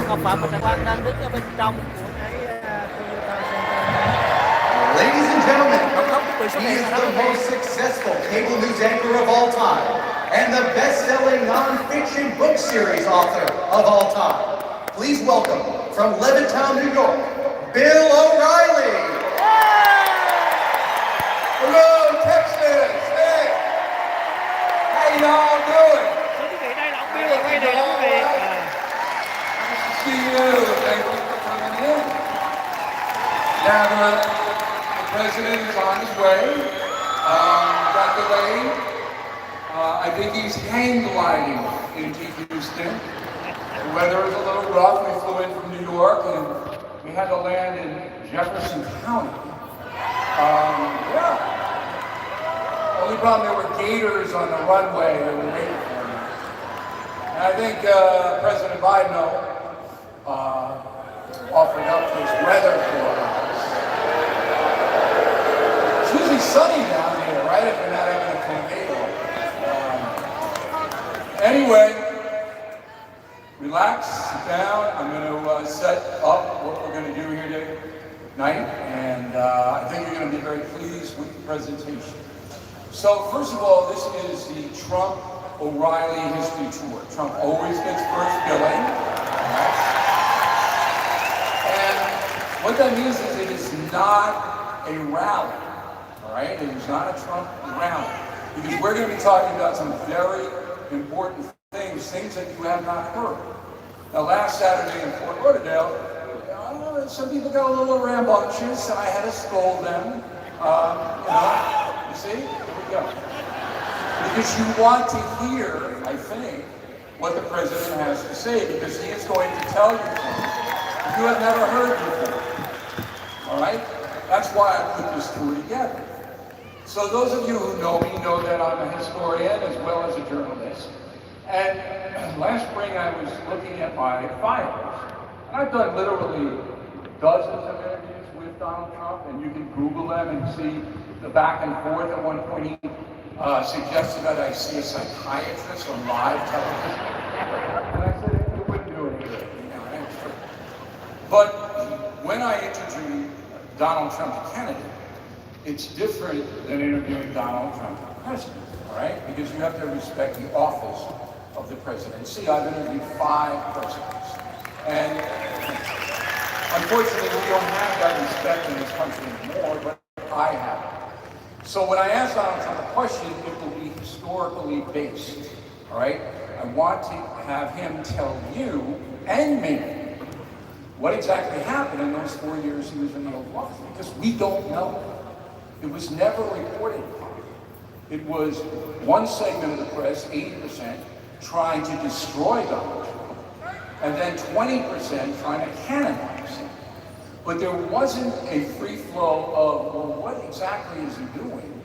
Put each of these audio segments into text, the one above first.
học phẩm mà thằng Quang đang đứng ở bên trong của cái Toyota Center. Ladies and gentlemen, Tổng thống bị xuất he hiện is ở đó the hôm nay. most successful cable news anchor of all time and the best-selling non-fiction book series author of all time. Please welcome, from Levittown, New York, Bill O'Reilly. Hello, Texas. Hey, how y'all doing? Thưa quý vị, đây là ông Bill quay này đó quý vị. Nice to see you. Thank you for coming in. Now the president is on his way. Got delayed. I think he's hang gliding into Houston. The weather is a little rough. We flew in from New York and we had to land in Jefferson County. Yeah. Only problem, there were gators on the runway that were waiting for me. And I think President Biden offered up this weather for us. It's usually sunny down here, right? If you're not having a tornado. Anyway, relax, sit down. I'm going to set up what we're going to do here tonight, and I think you're going to be very pleased with the presentation. So first of all, this is the Trump O'Reilly History Tour. Trump always gets first billing. And what that means is it is not a rally, all right? It is not a Trump rally, because we're going to be talking about some very important things that you have not heard. Now, last Saturday in Fort Lauderdale, some people got a little rambunctious, and I had to scold them. You see? Here we go. Because you want to hear, I think, what the president has to say, because he is going to tell you things you have never heard before. All right? That's why I put this tour together. So those of you who know me know that I'm a historian as well as a journalist. And last spring I was looking at my files, and I've done literally dozens of interviews with Donald Trump, and you can Google them and see the back and forth. At one point he suggested that I see a psychiatrist on live television. And I said, it wouldn't do any good. But when I interviewed Donald Trump to Kennedy, it's different than interviewing Donald Trump to president, all right? Because you have to respect the office of the presidency. I've interviewed 5 presidents. And unfortunately, we don't have that respect in this country anymore, but I have it. So when I ask Donald Trump a question, it will be historically based, all right? I want to have him tell you and me what exactly happened in those 4 years he was in the Oval Office, because we don't know. It was never reported upon. It was one segment of the press, 80%, trying to destroy Donald Trump, and then 20% trying to canonize him. But there wasn't a free flow of, well, what exactly is he doing?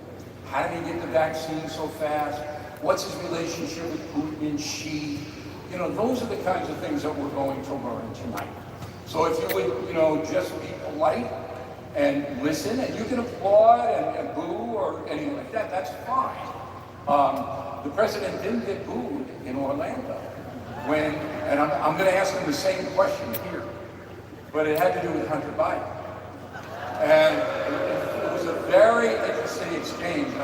How did he get the vaccine so fast? What's his relationship with Putin and Xi? You know, those are the kinds of things that we're going to learn tonight. So if you would, just be polite and listen, and you can applaud and boo or anything like that, that's fine. The president didn't get booed in Orlando and I'm going to ask him the same question here, but it had to do with Hunter Biden. And it was a very interesting exchange, and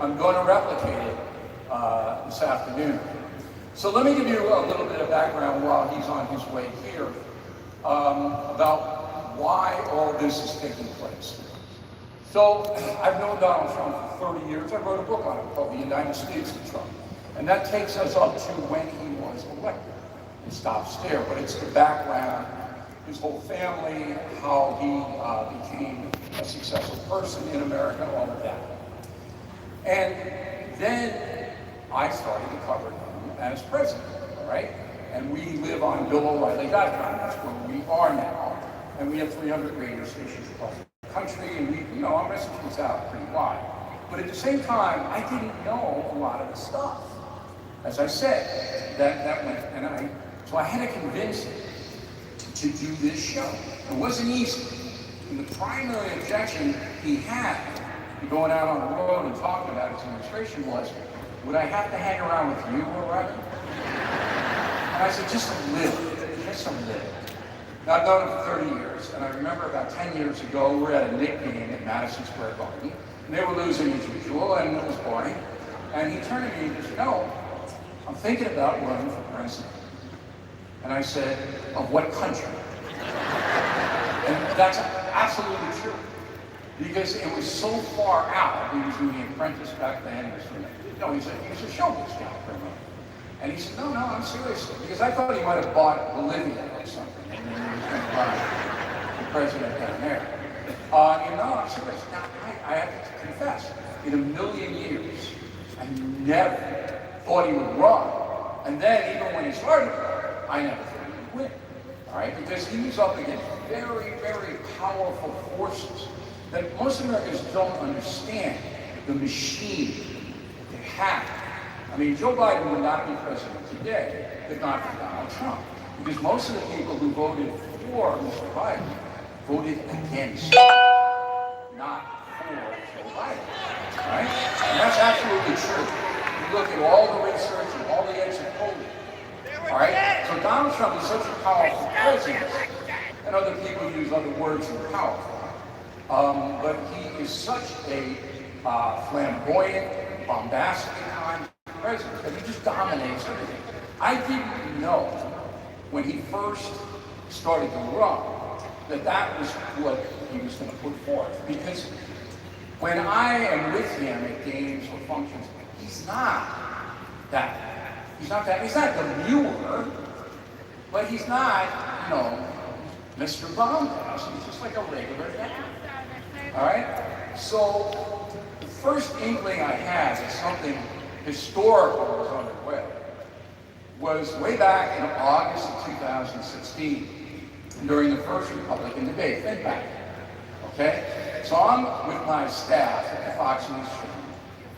I'm going to replicate it this afternoon. So let me give you a little bit of background while he's on his way here about why all this is taking place. So I've known Donald Trump for 30 years. I wrote a book on him called The United States of Trump. And that takes us up to when he was elected. It stops there, but it's the background, his whole family, how he became a successful person in America, all of that. And then I started to cover him as president, all right? And we live on BillO'Reilly.com, that's where we are now. And we have 300 radio stations across the country, and our message was out pretty wide. But at the same time, I didn't know a lot of the stuff. As I said, that went, so I had to convince him to do this show. It wasn't easy. And the primary objection he had to going out on the road and talking about his administration was, would I have to hang around with you, O'Reilly? And I said, just a little. some living. Now, I've known him for 30 years, and I remember about 10 years ago, we were at a Knicks game at Madison Square Garden, and they were losing as usual, and it was boring. And he turned to me and he said, I'm thinking about running for president. And I said, of what country? And that's absolutely true. Because it was so far out. He was doing The Apprentice back then. He was a showbiz guy for a moment. And he said, no, I'm serious. Because I thought he might have bought Bolivia or something. And then he was going to run for president down there. I'm serious. Now, I have to confess, in a million years, I never thought he would run. And then, even when he started, I never thought he would win. All right? Because he was up against very, very powerful forces that most Americans don't understand the machine they have. I mean, Joe Biden would not be president today if not for Donald Trump. Because most of the people who voted for Mr. Biden voted against, not for Joe Biden. Right? And that's absolutely true. You look at all the research and all the exit polling. All right? So Donald Trump is such a powerful president, and other people use other words than powerful. But he is such a flamboyant, bombastic kind of president that he just dominates everything. I didn't know when he first started to run that was what he was going to put forth. Because when I am with him at games or functions, he's not demure, but he's not, Mr. Bombast. He's just like a regular guy. All right? So the first inkling I had that something historical was underway was way back in August of 2016 during the first Republican debate. Think back. Okay? So I'm with my staff at the Fox News show,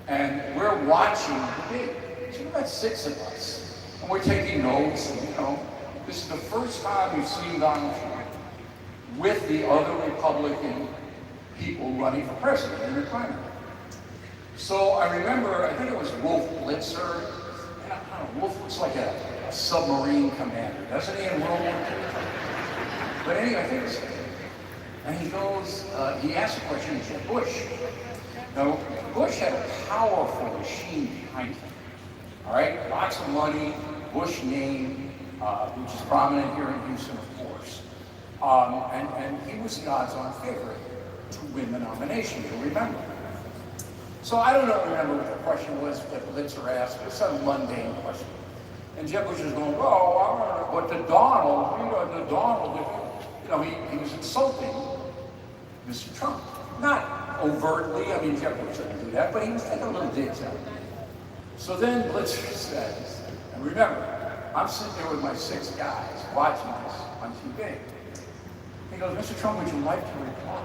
and we're watching the debate. So about 6 of us, and we're taking notes, and this is the first time we've seen Donald Trump with the other Republican people running for president in the primary. So I remember, I think it was Wolf Blitzer. And I don't know, Wolf looks like a submarine commander, doesn't he, in World War II? But anyway, I think it's, and he goes, he asks a question to Jeb Bush. Now, Bush had a powerful machine behind him. All right, lots of money, Bush name, which is prominent here in Houston, of course. And he was the odds-on favorite to win the nomination, you'll remember. So I don't remember what the question was that Blitzer asked. It was some mundane question. And Jeb Bush is going, but the Donald, he was insulting Mr. Trump. Not overtly, I mean, Jeb Bush didn't do that, but he was taking a little digs out. So then Blitzer says, and remember, I'm sitting there with my 6 guys watching this on TV. He goes, Mr. Trump, would you like to reply?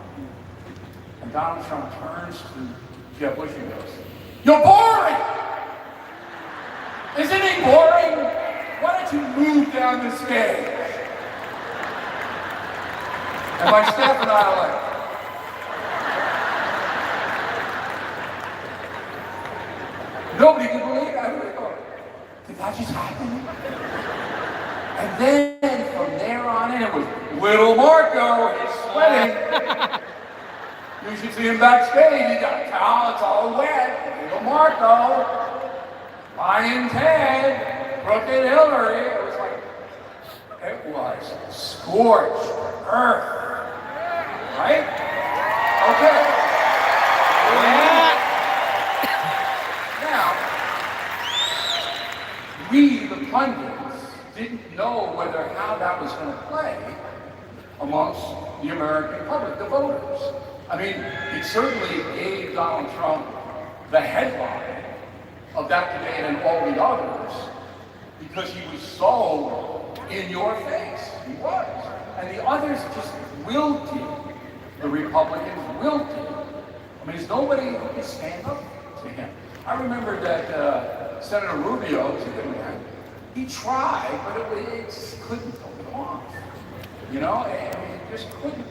And Donald Trump turns to Jeb Bush and goes, you're boring! Isn't he boring? Why don't you move down the stage? And my staff and I are like, nobody could believe it. I really thought, did that just happen? And then from there on in, it was little Marco, he's sweating. You should see him backstage. He got a towel, it's all wet. Little Marco, Lion Ted, Crooked Hillary. It was scorched earth. Right? Okay. Now, we, the pundits, didn't know how that was going to play amongst the American public, the voters. I mean, it certainly gave Donald Trump the headline of that debate and all the others because he was so in your face. He was. And the others just wilted. The Republicans wilted. I mean, there's nobody who could stand up to him. I remember that Senator Rubio, he tried, but it just couldn't go off. And he just couldn't.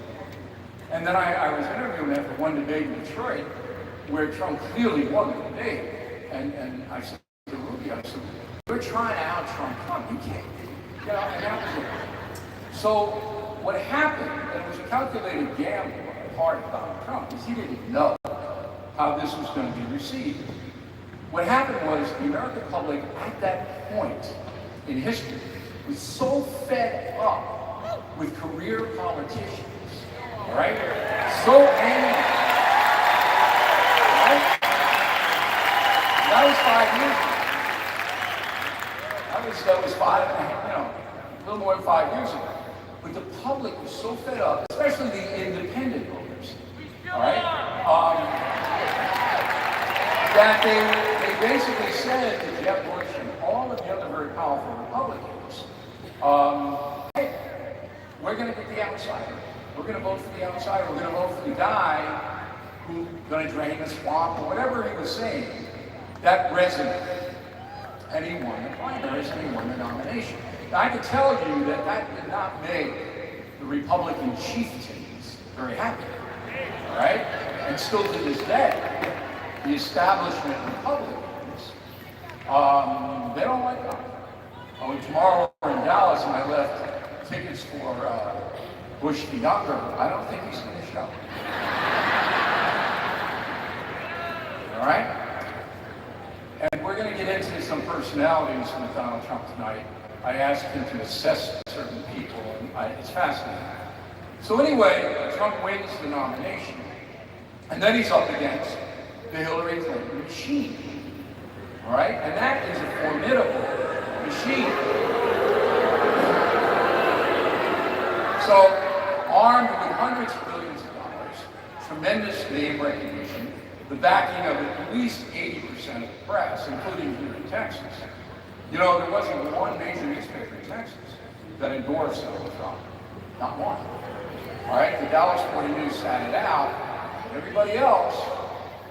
And then I was interviewing after one debate in Detroit where Trump clearly won the debate. And I said to Rubio, we're trying to out-Trump Trump. You can't. And that was it. So what happened, and it was a calculated gamble on the part of Donald Trump, is he didn't know how this was going to be received. What happened was the American public at that point in history was so fed up with career politicians, all right? So angry. Right? That was 5 years ago. That was 5 and a half, a little more than 5 years ago. But the public was so fed up, especially the independent voters, all right? That they basically said to Jeb Bush and all of the other very powerful Republicans, hey, we're going to get the outsider. We're going to vote for the outsider. We're going to vote for the guy who's going to drain the swamp, or whatever he was saying. That resonated. And he won the primaries, and he won the nomination. Now, I can tell you that that did not make the Republican chieftains very happy, all right? And still to this day, the establishment Republicans, they don't like that. Tomorrow we're in Dallas, and I left tickets for Bush the Younger. I don't think he's going to show. All right? And we're going to get into some personalities with Donald Trump tonight. I asked him to assess certain people, and it's fascinating. So anyway, Trump wins the nomination, and then he's up against the Hillary Clinton machine. All right? And that is a formidable machine. So, armed with hundreds of billions of dollars, tremendous name recognition, the backing of at least 80% of the press, including here in Texas. There wasn't one major newspaper in Texas that endorsed Donald Trump. Not one. All right? The Dallas Morning News sat it out. Everybody else,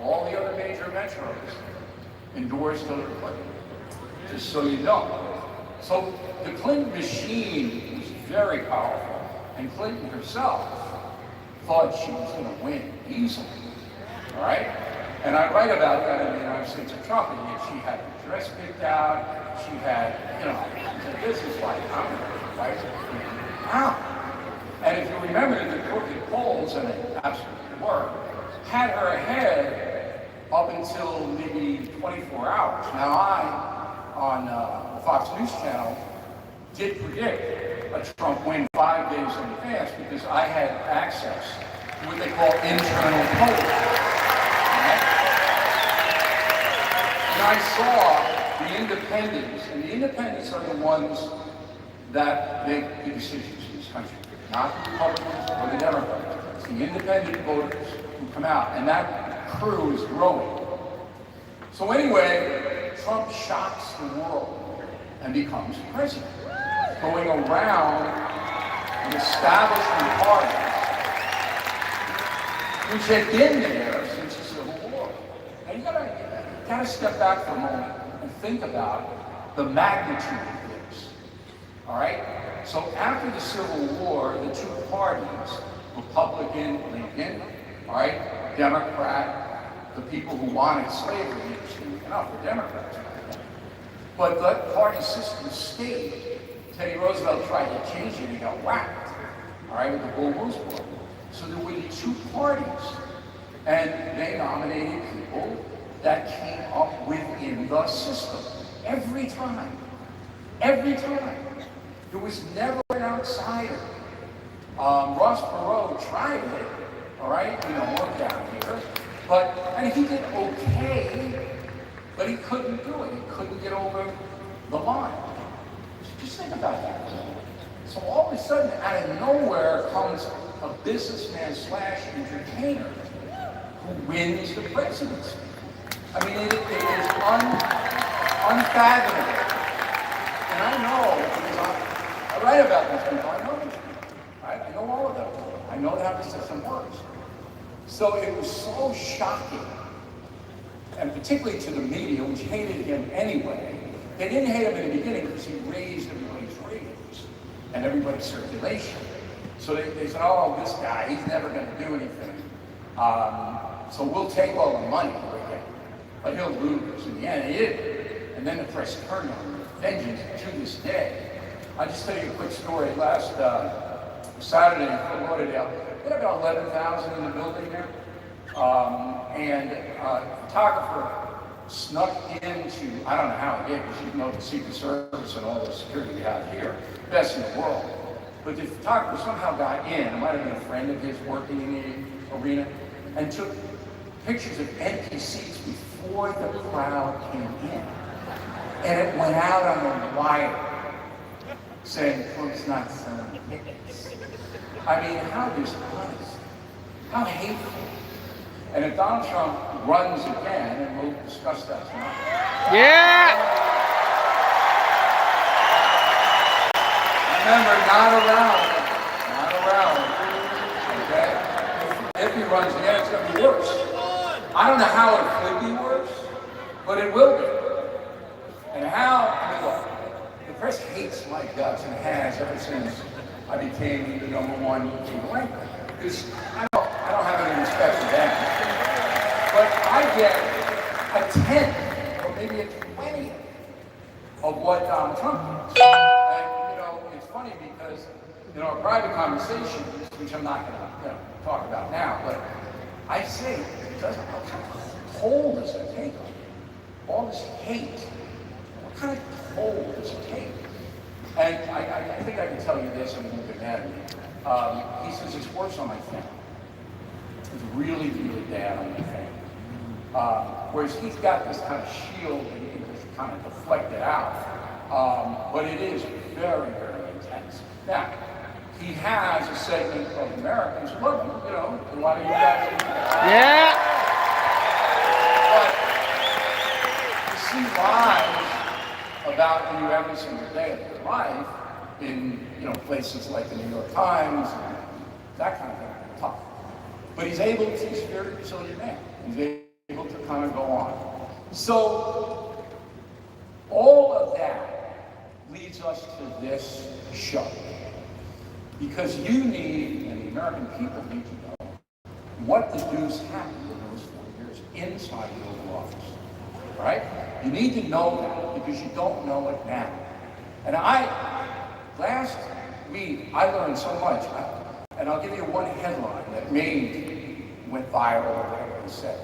all the other major metros, endorsed Hillary Clinton. Just so you know. So the Clinton machine was very powerful. And Clinton herself thought she was going to win easily. All right? And I write about that in the United States of Trump, and yet she had her dress picked out, she had, she said, this is like, I'm going to fight out. And if you remember the crooked polls, and they absolutely were, had her ahead up until maybe 24 hours. Now I, on the Fox News channel, did predict a Trump win 5 days in advance because I had access to what they call internal polls. And I saw the independents, and the independents are the ones that make the decisions in this country, not the Republicans or the Democrats. It's the independent voters who come out, and that crew is growing. So anyway, Trump shocks the world and becomes president, going around an establishment party which had been there since the Civil War. Now you gotta step back for a moment and think about the magnitude of this. All right? So after the Civil War, the two parties, Republican, Lincoln, all right, Democrat, the people who wanted slavery, interestingly enough, were Democrats. But that party system stayed. Teddy Roosevelt tried to change it and got whacked, all right, with the Bull Moose Party. So there were the two parties, and they nominated people that came up within the system. Every time. Every time. There was never an outsider. Ross Perot tried it, all right, work down here, and he did okay, but he couldn't do it. He couldn't get over the line. Just think about that. So all of a sudden, out of nowhere comes a businessman / entertainer who wins the presidency. I mean, it is unfathomable. And I know, because I write about these people, I know these people. I know all of them. I know how the system works. So it was so shocking, and particularly to the media, which hated him anyway. They didn't hate him in the beginning because he raised everybody's ratings and everybody's circulation. So they said, oh, this guy, he's never going to do anything. So we'll take all the money we get, but he'll lose. In the end, he did. And then the press turned on him with vengeance to this day. I just tell you a quick story. Last Saturday in Fort Lauderdale, we had about 11,000 in the building there. And a photographer snuck into, I don't know how he did, because you know the Secret Service and all the security we have here, best in the world. But the photographer somehow got in, it might have been a friend of his working in the arena, and took pictures of empty seats before the crowd came in. And it went out on the wire, saying, "Folks not selling tickets." I mean, how dishonest, how hateful. And if Donald Trump runs again, and we'll discuss that tonight. Yeah! Remember, not around, okay? If he runs again, it's going to be worse. I don't know how it could be worse, but it will be. And how, I mean, look, the press hates my guts and has ever since I became the #1 legal anchor. Because I don't have any respect for them. But I get a 10th or maybe a 20th of what Donald Trump does. And, it's funny because, our private conversations, which I'm not going to, talk about now, but I say, what kind of toll does it take on you? All this hate, what kind of toll does it take? And I think I can tell you this, and he won't get mad at me. He says it's worse on my family. It's really, really bad on my family. Whereas he's got this kind of shield that he can just kind of deflect it out. But it is very, very intense. Now, he has a segment of Americans who love him, a lot of you guys. Yeah! But to see lies about you every single day of your life in, places like the New York Times, and that kind of thing, tough. But he's a very resilient man. He's able to kind of go on. So, all of that leads us to this show. Because you need, and the American people need to know, what the deuce happened in those 4 years inside the Oval Office. All right? You need to know that because you don't know it now. And last week, I learned so much. And I'll give you one headline that went viral or whatever he said.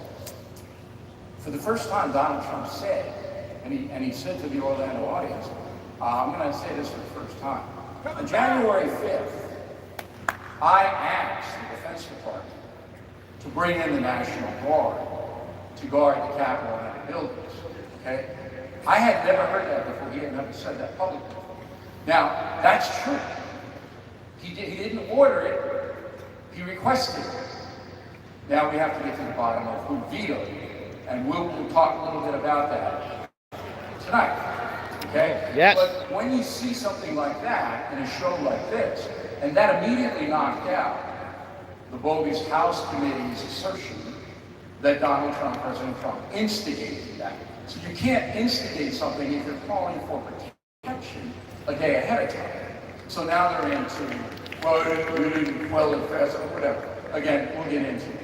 For the first time, Donald Trump said, and he said to the Orlando audience, I'm going to say this for the first time. On January 5th, I asked the Defense Department to bring in the National Guard to guard the Capitol and the buildings. Okay? I had never heard that before. He had never said that publicly. Now, that's true. He didn't order it. He requested it. Now we have to get to the bottom of who vetoed it. And we'll talk a little bit about that tonight. Okay? Yes. But when you see something like that in a show like this, and that immediately knocked out the bogus House Committee's assertion that Donald Trump, President Trump, instigated that. So you can't instigate something if you're calling for protection a day ahead of time. So now they're into, we didn't quell it fast, or whatever. Again, we'll get into it.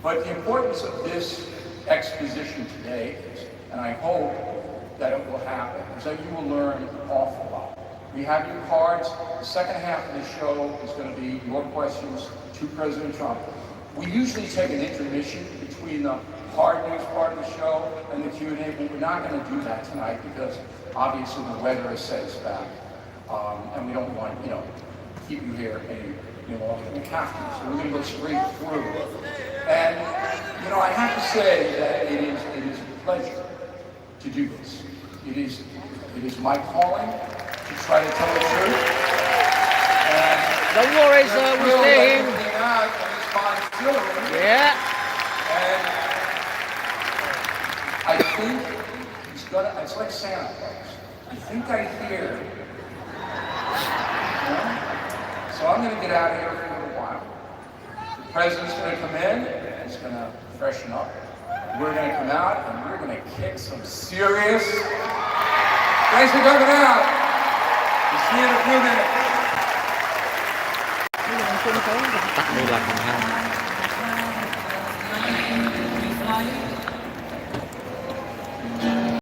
But the importance of this exposition today is, and I hope that it will happen, is that you will learn an awful lot. We have your cards. The second half of the show is going to be your questions to President Trump. We usually take an intermission between the hard news part of the show and the Q&A, but we're not going to do that tonight because obviously the weather has set us back. And we don't want, keep you here any longer than we have to. So we're going to go straight through. And, I have to say that it is a pleasure to do this. It is my calling to try to tell the truth. And Don't worry, sir, we'll see him. Yeah. And I think it's like Santa Claus. I think I hear. So I'm going to get out of here for a little while. The president's going to come in. He's going to freshen up. We're going to come out and we're going to kick some serious. Thanks for coming out. We'll see you in a few minutes. Tắt đi là còn